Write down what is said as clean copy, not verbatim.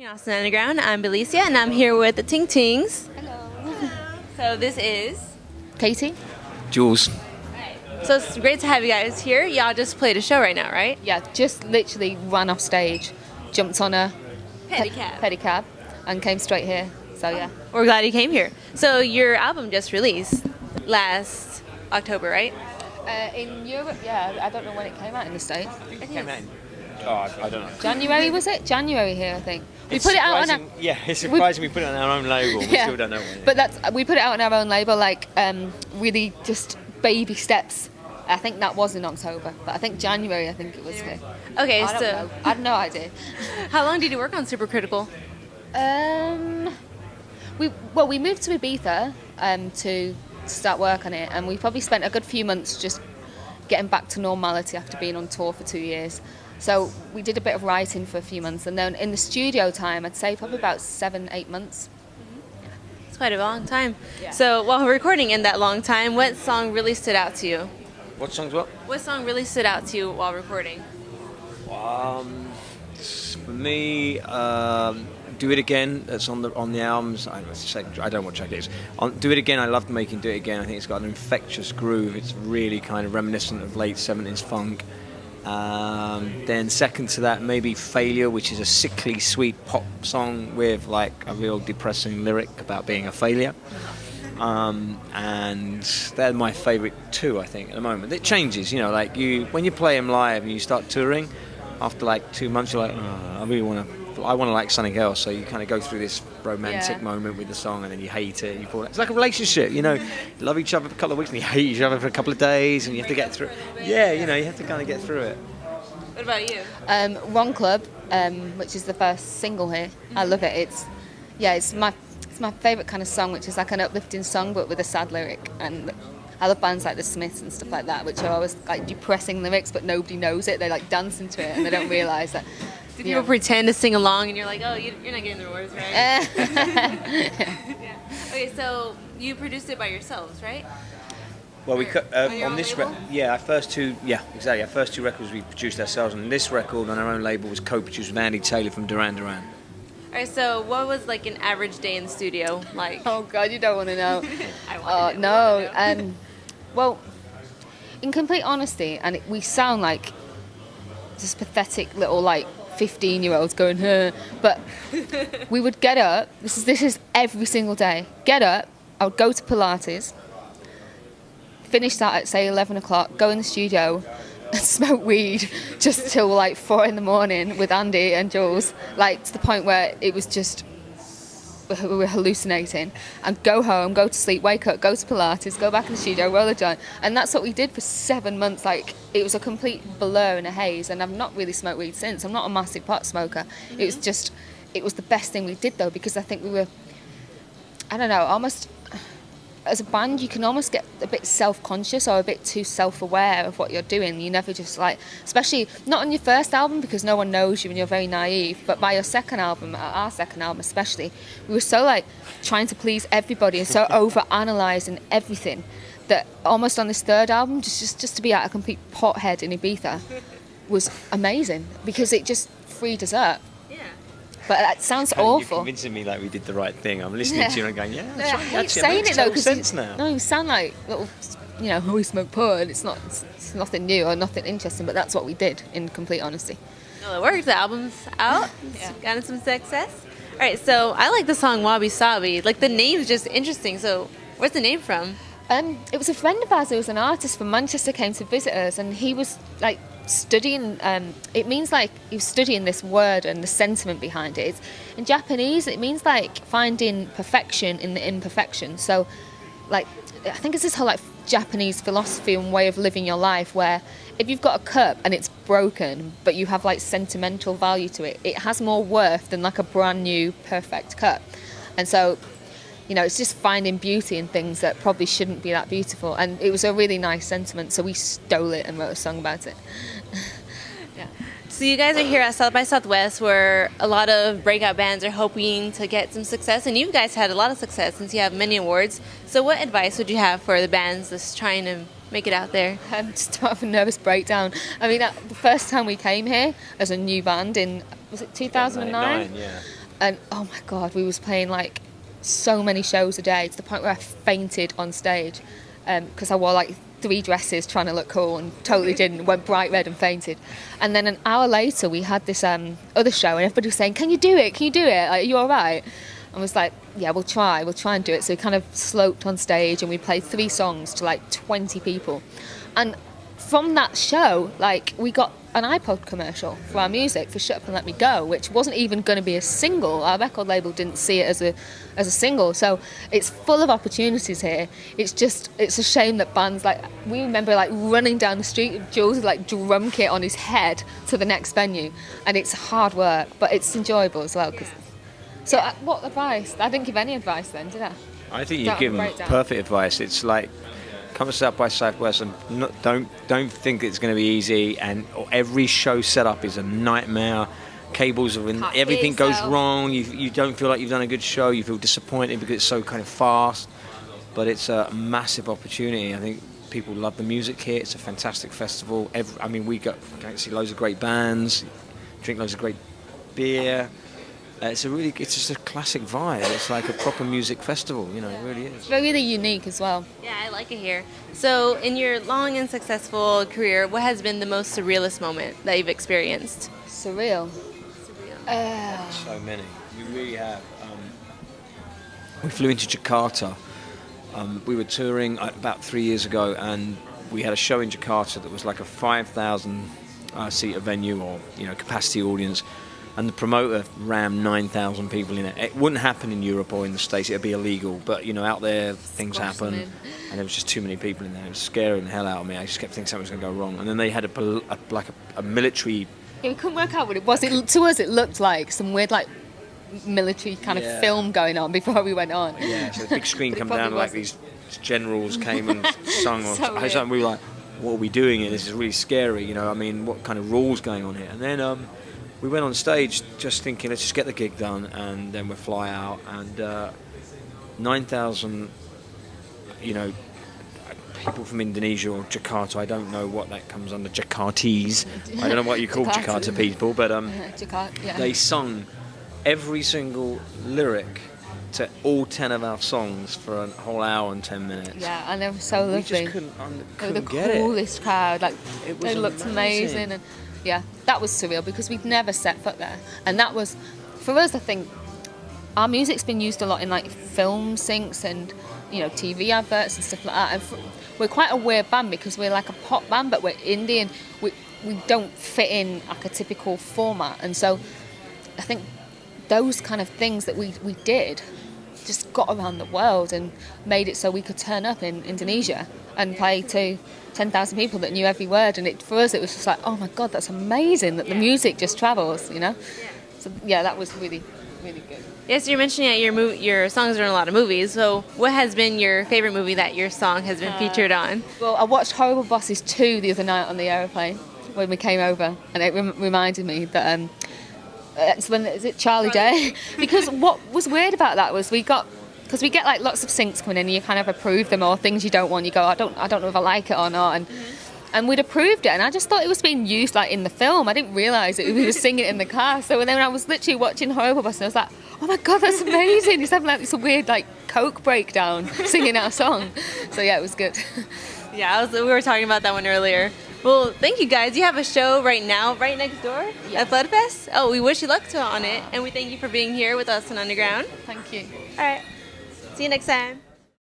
Austin Underground. I'm Belicia, and I'm here with the Ting Tings. Hello. So this is Katie? Jules. So it's great to have you guys here. Y'all just played a show right now, right? Yeah, just literally ran off stage, jumped on a pedicab and came straight here. So yeah. We're glad you came here. So your album just released last October, right? In Europe, yeah, I don't know when it came out in the States. It came out in, I don't know. January, was it? January here, I think. We put it out on it's surprising we put it on our own label. We still don't know when. But we put it out on our own label, like really just baby steps. I think that was in October, but I think January, I think it was here. Okay, I don't know. I have no idea. How long did you work on Supercritical? We moved to Ibiza to start work on it, and we probably spent a good few months just getting back to normality after being on tour for 2 years. So we did a bit of writing for a few months, and then in the studio time, I'd say probably about 7-8 months. It's quite a long time. Yeah. So while recording in that long time, what song really stood out to you? What songs what? What song really stood out to you while recording? For me, Do It Again. That's on the albums. I don't know what track it is. Do It Again. I loved making Do It Again. I think it's got an infectious groove. It's really kind of reminiscent of late 70s funk. Then second to that, maybe Failure, which is a sickly sweet pop song with like a real depressing lyric about being a failure. And they're my favourite two, I think, at the moment. It changes, like when you play them live and you start touring, after like 2 months you're like, I want to like something else. So you kind of go through this romantic moment with the song, and then you hate it. It's like a relationship, you love each other for a couple of weeks and you hate each other for a couple of days, and you have to get through it. Yeah, you have to kind of get through it. What about you? Wrong Club, which is the first single here. I love it. It's my favourite kind of song, which is like an uplifting song but with a sad lyric. And I love bands like the Smiths and stuff like that, which are always like depressing lyrics, but nobody knows it. They like dance into it and they don't realise that. Do people pretend to sing along and you're like, oh, you're not getting the words right? Yeah. Okay, so you produced it by yourselves, right? Well, we on this label? our first two records we produced ourselves, and this record on our own label was co-produced with Andy Taylor from Duran Duran. All right, so what was like an average day in the studio like? Oh God, you don't want to know. I want to know. No. Well, in complete honesty, and we sound like just pathetic little like 15-year-olds going, huh. But we would get up. This is every single day. Get up. I would go to Pilates. Finish that at say 11 o'clock. Go in the studio and smoke weed just till like 4 a.m. with Andy and Jules. Like to the point where it was just we were hallucinating. And go home, go to sleep, wake up, go to Pilates, go back in the studio, roll a joint. And that's what we did for 7 months. Like it was a complete blur and a haze. And I've not really smoked weed since. I'm not a massive pot smoker. Mm-hmm. It was the best thing we did though, because I think we were, I don't know, almost as a band you can almost get a bit self-conscious or a bit too self-aware of what you're doing. You never just like, especially not on your first album because no one knows you and you're very naive, but by your second album, our second album especially, we were so like trying to please everybody and so over-analysing everything that almost on this third album just to be like a complete pothead in Ibiza was amazing because it just freed us up. But that sounds awful. You're convincing me like we did the right thing. I'm listening to you and going, yeah, that's right. I hate saying it though, because now. No, you sound like little, we smoke pot, and it's nothing new or nothing interesting. But that's what we did, in complete honesty. Well, it worked. The album's out. Yeah. Gotten some success. All right, so I like the song Wabi Sabi. Like the name's just interesting. So where's the name from? It was a friend of ours who was an artist from Manchester came to visit us, and he was like studying. It means like he was studying this word and the sentiment behind it. In Japanese, it means like finding perfection in the imperfection. So, like I think it's this whole like Japanese philosophy and way of living your life where if you've got a cup and it's broken, but you have like sentimental value to it, it has more worth than like a brand new perfect cup. And so, it's just finding beauty in things that probably shouldn't be that beautiful. And it was a really nice sentiment, so we stole it and wrote a song about it. Yeah. So you guys are here at South by Southwest, where a lot of breakout bands are hoping to get some success, and you guys had a lot of success since you have many awards. So what advice would you have for the bands that's trying to make it out there? Just to have a nervous breakdown. I mean, the first time we came here as a new band was it 2009? Yeah. And oh my God, we was playing like so many shows a day to the point where I fainted on stage because I wore like 3 dresses trying to look cool and totally didn't, went bright red and fainted. And then an hour later we had this other show and everybody was saying, can you do it, like, are you all right? And I was like, yeah, we'll try and do it. So we kind of sloped on stage and we played 3 songs to like 20 people. And from that show, like, we got an iPod commercial for our music for Shut Up and Let Me Go, which wasn't even going to be a single. Our record label didn't see it as a single. So it's full of opportunities here. It's a shame that bands, like, we remember like running down the street with Jules' like drum kit on his head to the next venue, and it's hard work, but it's enjoyable as well. So what advice? I didn't give any advice then, did I? I think you've given perfect advice. It's like, come to South by Southwest and don't think it's going to be easy, and every show setup is a nightmare. Cables are in, everything goes wrong. You don't feel like you've done a good show. You feel disappointed because it's so kind of fast, but it's a massive opportunity. I think people love the music here. It's a fantastic festival. We go to see loads of great bands, drink loads of great beer. It's just a classic vibe. It's like a proper music festival, it really is. It's really unique as well. Yeah, I like it here. So in your long and successful career, what has been the most surrealist moment that you've experienced? Surreal. So many. We really have. We flew into Jakarta. We were touring about 3 years ago, and we had a show in Jakarta that was like a 5,000 seater venue or capacity audience. And the promoter rammed 9,000 people in it. It wouldn't happen in Europe or in the States. It would be illegal. But, out there, things happen. And there was just too many people in there. It was scaring the hell out of me. I just kept thinking something was going to go wrong. And then they had a military... Yeah, we couldn't work out what it was. To us, it looked like some weird, like, military kind of film going on before we went on. Yeah, so the big screen come down, like these generals came and sung. We were like, what are we doing here? This is really scary. What kind of rules going on here? And then... we went on stage just thinking, let's just get the gig done, and then we'll fly out. And 9,000, people from Indonesia or Jakarta. I don't know what that comes under. Jakartese. I don't know what you call Jakarta people, but they sung every single lyric to all 10 of our songs for a whole hour and 10 minutes. Yeah, and they were so lovely. We just couldn't get it. The coolest crowd. Like, they looked amazing. amazing. And yeah, that was surreal because we'd never set foot there. And that was, for us, I think, our music's been used a lot in like film syncs and, TV adverts and stuff like that. And we're quite a weird band because we're like a pop band, but we're indie and we don't fit in like a typical format. And so I think those kind of things that we did just got around the world and made it so we could turn up in Indonesia and play to 10,000 people that knew every word, and for us it was just like, oh my God, that's amazing that the music just travels, So yeah, that was really, really good. Yes, you're mentioning that your songs are in a lot of movies. So what has been your favorite movie that your song has been featured on? Well, I watched Horrible Bosses 2 the other night on the aeroplane when we came over, and it reminded me that is it Charlie Day? Because what was weird about that was because we get like lots of syncs coming in and you kind of approve them, or things you don't want, you go, I don't know if I like it or not, and we'd approved it, and I just thought it was being used like in the film. I didn't realise it. We were singing it in the car. So then I was literally watching Horrible Bus and I was like, oh my God, that's amazing. It's having like this weird like Coke breakdown singing our song. So yeah, it was good. Yeah, we were talking about that one earlier. Well, thank you guys. You have a show right now, right next door at Floodfest. Oh, we wish you luck on it, and we thank you for being here with us on Underground. Thank you. All right. See you next time.